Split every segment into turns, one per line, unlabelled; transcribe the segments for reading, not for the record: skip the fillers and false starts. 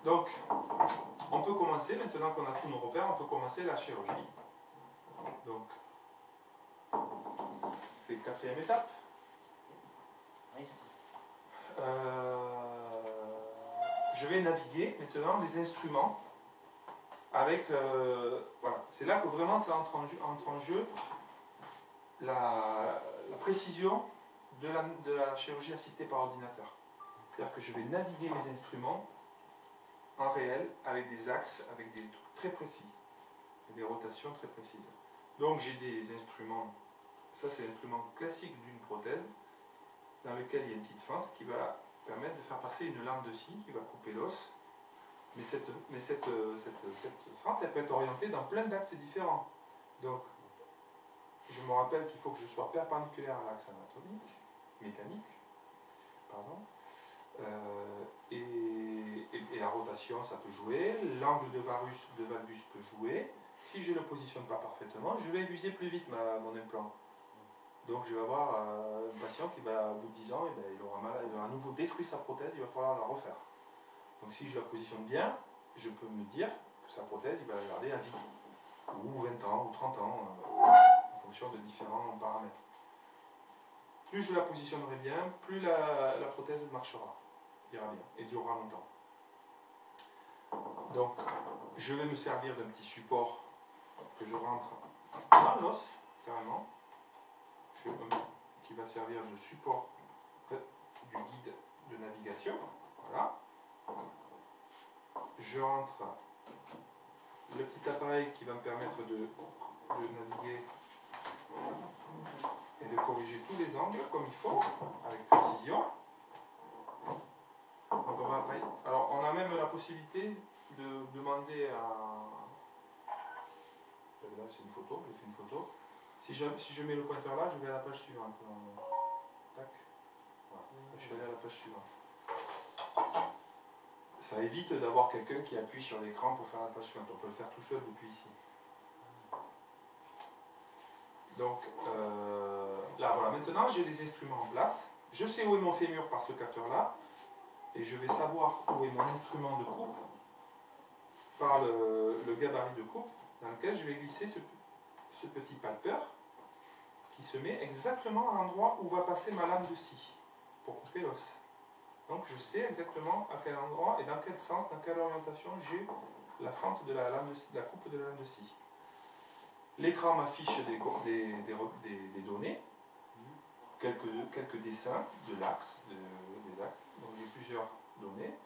Donc, on peut commencer, maintenant qu'on a tous nos repères, on peut commencer la chirurgie. Donc, c'est quatrième étape. Je vais naviguer maintenant les instruments avec... voilà, c'est là que vraiment ça entre en jeu la précision de la chirurgie assistée par ordinateur. C'est-à-dire que je vais naviguer mes instruments en réel avec des axes, avec des trucs très précis, et des rotations très précises. Donc j'ai des instruments, ça c'est l'instrument classique d'une prothèse, dans lequel il y a une petite fente qui va permettre de faire passer une lame de scie qui va couper l'os. Mais cette fente, elle peut être orientée dans plein d'axes différents. Donc, je me rappelle qu'il faut que je sois perpendiculaire à l'axe anatomique, mécanique, pardon. Et la rotation, ça peut jouer. L'angle de valgus peut jouer. Si je ne le positionne pas parfaitement, je vais user plus vite mon implant. Donc je vais avoir un patient qui va, au bout de 10 ans, il aura à nouveau détruit sa prothèse, il va falloir la refaire. Donc si je la positionne bien, je peux me dire que sa prothèse, il va la garder à vie. Ou 20 ans, ou 30 ans, en fonction de différents paramètres. Plus je la positionnerai bien, plus la prothèse marchera, ira bien, et durera longtemps. Donc, je vais me servir d'un petit support que je rentre dans l'os, carrément, qui va servir de support du guide de navigation. Voilà. Je rentre le petit appareil qui va me permettre de naviguer et de corriger tous les angles comme il faut, avec précision. Donc alors on a même la possibilité de demander à... Là c'est une photo, j'ai fait une photo. Si je mets le pointeur là, je vais à la page suivante. Tac. Voilà. Je vais aller à la page suivante. Ça évite d'avoir quelqu'un qui appuie sur l'écran pour faire la page suivante. On peut le faire tout seul depuis ici. Donc là voilà, maintenant j'ai les instruments en place. Je sais où est mon fémur par ce capteur là. Et je vais savoir où est mon instrument de coupe par le gabarit de coupe dans lequel je vais glisser ce petit palpeur qui se met exactement à l'endroit où va passer ma lame de scie pour couper l'os. Donc je sais exactement à quel endroit et dans quel sens, dans quelle orientation j'ai la fente de la coupe de la lame de scie. L'écran m'affiche des données, quelques dessins de l'axe, des axes. Donc j'ai plusieurs données.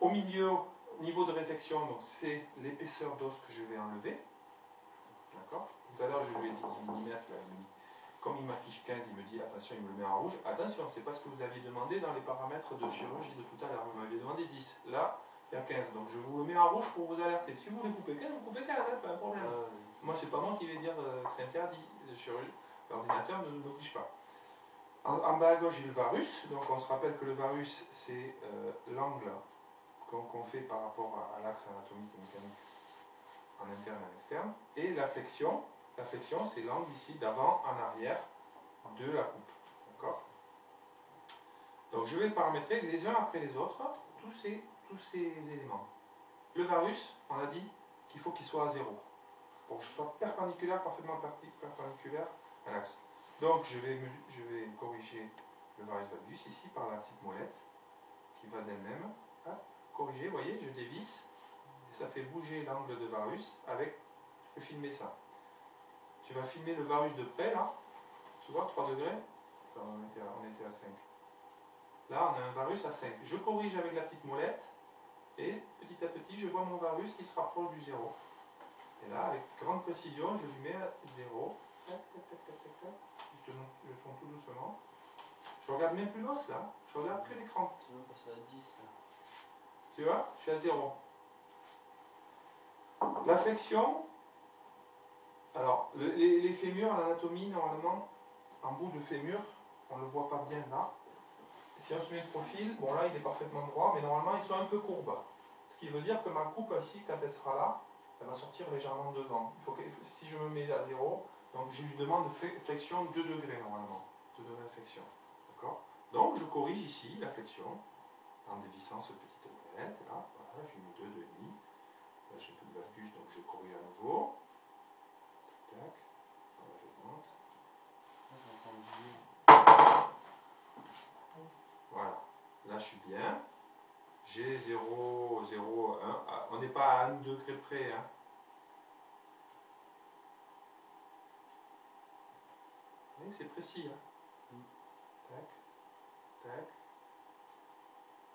Au milieu, niveau de résection, donc c'est l'épaisseur d'os que je vais enlever. D'accord. Tout à l'heure je lui ai dit 10 mm, là, comme il m'affiche 15, il me dit attention, il me le met en rouge. Attention, c'est pas ce que vous aviez demandé dans les paramètres de chirurgie de tout à l'heure. Vous m'aviez demandé 10. Là, il y a 15. Donc je vous le mets en rouge pour vous alerter. Si vous voulez couper 15, vous coupez 15, hein, pas un problème. Moi, c'est pas moi qui vais dire que c'est interdit. L'ordinateur ne nous oblige pas. En bas à gauche, j'ai le varus. Donc on se rappelle que le varus, c'est l'angle qu'on fait par rapport à l'axe anatomique et mécanique en interne et en externe. Et la flexion, c'est l'angle ici d'avant en arrière de la coupe. D'accord. Donc je vais paramétrer les uns après les autres tous ces éléments. Le varus, on a dit qu'il faut qu'il soit à 0 pour que je sois perpendiculaire, parfaitement perpendiculaire à l'axe. Donc je vais corriger le varus valgus ici par la petite molette qui va d'elle-même. Corriger, vous voyez, je dévisse et ça fait bouger l'angle de varus avec, je peux filmer ça. Tu vas filmer le varus de près là, tu vois, 3 degrés. Attends, on était à 5. Là, on a un varus à 5. Je corrige avec la petite molette et petit à petit, je vois mon varus qui se rapproche du 0. Et là, avec grande précision, je lui mets à 0. Tac, tac, tac, tac, tac, tac. Je tourne tout doucement. Je regarde même plus l'os là, je regarde que l'écran.
Tu veux passer à 10 là.
Tu vois, je suis à 0. La flexion, alors les fémurs, l'anatomie, normalement, en bout de fémur, on ne le voit pas bien là. Si on se met de profil, bon là il est parfaitement droit, mais normalement ils sont un peu courbes. Ce qui veut dire que ma coupe ici, quand elle sera là, elle va sortir légèrement devant. Si je me mets à 0, donc je lui demande flexion 2 degrés normalement. 2 degrés de flexion. D'accord. Donc je corrige ici la flexion. en dévissant ce petit opérette. Là, voilà, j'ai mis 2, 2,5. Là, j'ai un peu de valgus, donc je corrige à nouveau. Tac. Voilà, je monte. Voilà. Là, je suis bien. J'ai 0, 0, 1. Ah, on n'est pas à 1 degré près. Hein. C'est précis. Hein. Tac. Tac.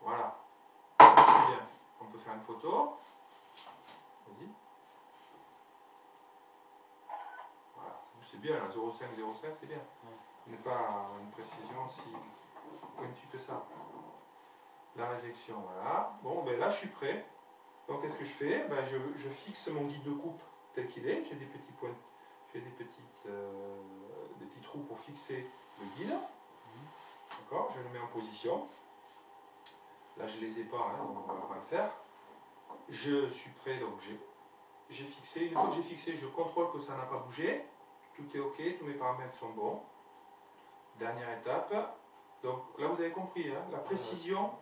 Voilà. Je suis bien. On peut faire une photo. Vas-y. Voilà. C'est bien, 0,5, 0,5, c'est bien. On n'est pas à une précision si pointue que ça. La résection, voilà. Bon, ben là, je suis prêt. Donc, qu'est-ce que je fais? Ben, je fixe mon guide de coupe tel qu'il est. J'ai des petits points, j'ai des petits trous pour fixer le guide. D'accord? Je le mets en position. Là, je ne les ai pas, hein, donc on ne va pas le faire. Je suis prêt, donc j'ai fixé. Une fois que j'ai fixé, je contrôle que ça n'a pas bougé. Tout est OK, tous mes paramètres sont bons. Dernière étape. Donc là, vous avez compris, hein, la précision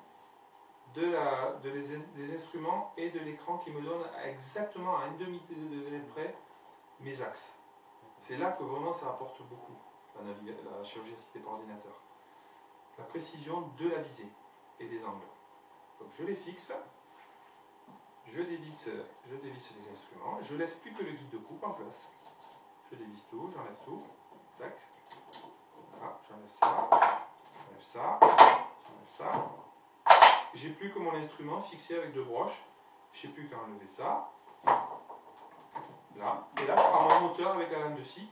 des instruments et de l'écran qui me donne exactement à 1/2 degré près mes axes. C'est là que vraiment ça apporte beaucoup, la chirurgie assistée par ordinateur. La précision de la visée et des angles. Donc je les fixe, je dévisse les instruments, je laisse plus que le guide de coupe en place. Je dévisse tout, j'enlève tout. Tac. Voilà, j'enlève ça, j'enlève ça, j'enlève ça. J'ai plus que mon instrument fixé avec 2 broches. Je ne sais plus qu'à enlever ça. Là. Et là, je prends mon moteur avec la lame de scie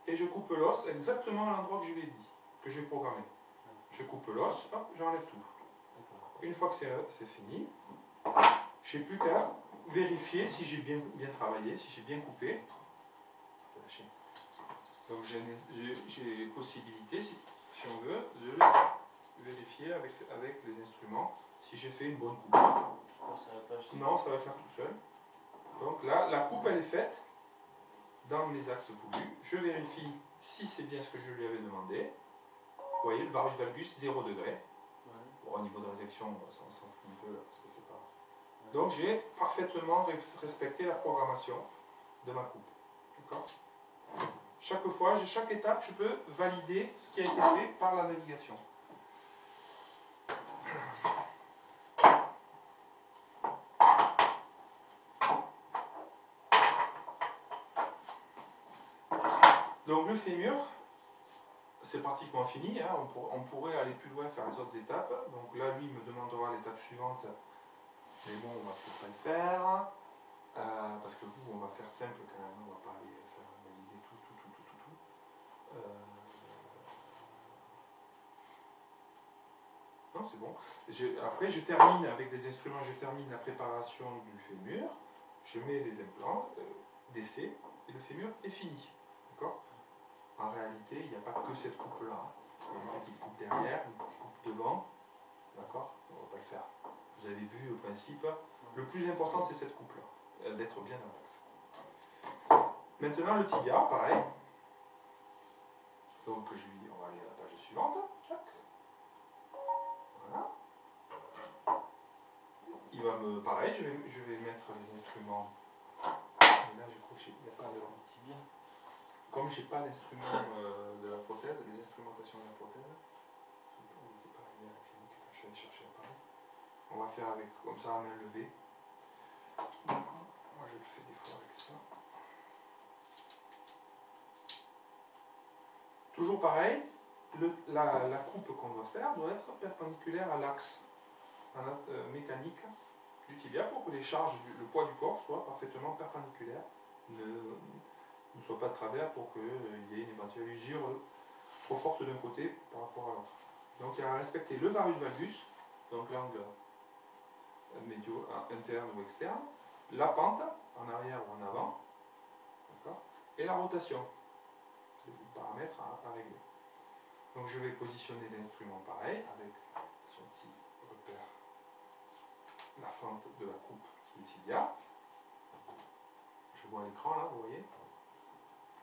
et je coupe l'os exactement à l'endroit que je l'ai dit, que j'ai programmé. Je coupe l'os, hop, j'enlève tout. Une fois que c'est fini, je n'ai plus qu'à vérifier si j'ai bien travaillé, si j'ai bien coupé. Donc j'ai possibilité, si on veut, de vérifier avec les instruments si j'ai fait une bonne coupe. Non, ça va faire tout seul. Donc là, la coupe elle est faite dans mes axes voulus. Je vérifie si c'est bien ce que je lui avais demandé. Vous voyez, le varus valgus 0 degré. Bon, au niveau de résection, on s'en fout un peu là, parce que c'est pas. Donc j'ai parfaitement respecté la programmation de ma coupe. D'accord ? Chaque fois, chaque étape, je peux valider ce qui a été fait par la navigation. Donc le fémur, c'est pratiquement fini. Hein. On pourrait aller plus loin, faire les autres étapes. Donc là, lui, il me demandera l'étape suivante. Mais bon, on va peut-être pas le faire. Parce que vous, on va faire simple quand même. On ne va pas aller faire valider tout. Non, c'est bon. Après, je termine avec des instruments, je termine la préparation du fémur. Je mets des implants d'essai et le fémur est fini. D'accord ? En réalité, il n'y a pas que cette coupe-là. Hein. Il y a une petite coupe derrière, une petite coupe devant. D'accord ? On ne va pas le faire. Vous avez vu le principe. Le plus important, c'est cette coupe-là. D'être bien dans l'axe. Maintenant, le tibia, pareil. Donc, on va aller à la page suivante. Tac. Voilà. Il va me. Pareil, je vais mettre les instruments. Et là, je crois qu'il n'y a pas de tibia. Comme je n'ai pas l'instrument de la prothèse, des instrumentations de la prothèse, on n'était pas arrivé à la clinique quand je suis allé chercher l'appareil. On va faire avec, comme ça, à main levée. Moi, je le fais des fois avec ça. Toujours pareil, la coupe qu'on doit faire doit être perpendiculaire à l'axe mécanique du tibia pour que les charges, le poids du corps soit parfaitement perpendiculaire, ne soit pas de travers pour qu'il y ait une éventuelle usure trop forte d'un côté par rapport à l'autre. Donc il y a à respecter le varus valgus, donc l'angle médio, interne ou externe, la pente, en arrière ou en avant, et la rotation. C'est des paramètres à régler. Donc je vais positionner l'instrument pareil, avec son petit repère, la fente de la coupe du tibia. Je vois l'écran là, vous voyez.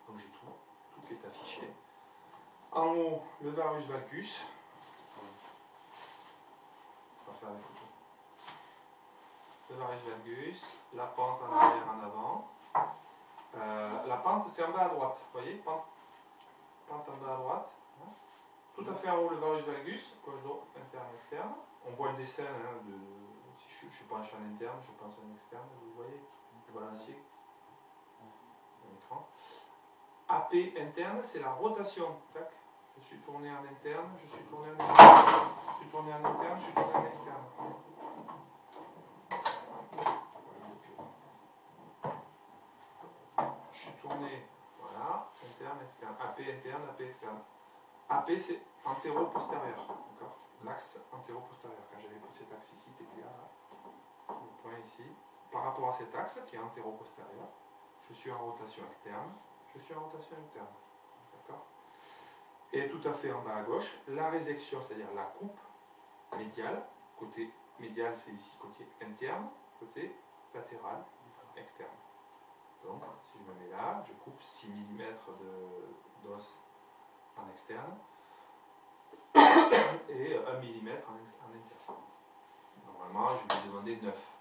Donc j'ai tout qui est affiché. En haut, le varus valgus. avec le varus valgus, la pente en arrière, en avant. La pente, c'est en bas à droite. Vous voyez, pente en bas à droite. Hein. Tout à fait en haut, le varus valgus, gauche, droite, interne, externe. On voit le dessin, hein, si je ne penche en interne, je pense en externe, vous voyez, le balancier. L'écran. AP interne, c'est la rotation. Tac. Je suis tourné en interne, je suis tourné en externe, je suis tourné en interne, je suis tourné en externe. Je suis tourné, voilà, interne, externe. AP interne, AP externe. AP c'est antéro-postérieur, d'accord? L'axe antéro-postérieur. Quand j'avais pris cet axe ici, TTA, le point ici, par rapport à cet axe qui est antéro-postérieur, je suis en rotation externe, je suis en rotation interne. D'accord? Et tout à fait en bas à gauche, la résection, c'est-à-dire la coupe médiale. Côté médial, c'est ici côté interne, côté latéral, externe. Donc, si je me mets là, je coupe 6 mm d'os en externe et 1 mm en interne. Normalement, je vais demander 9.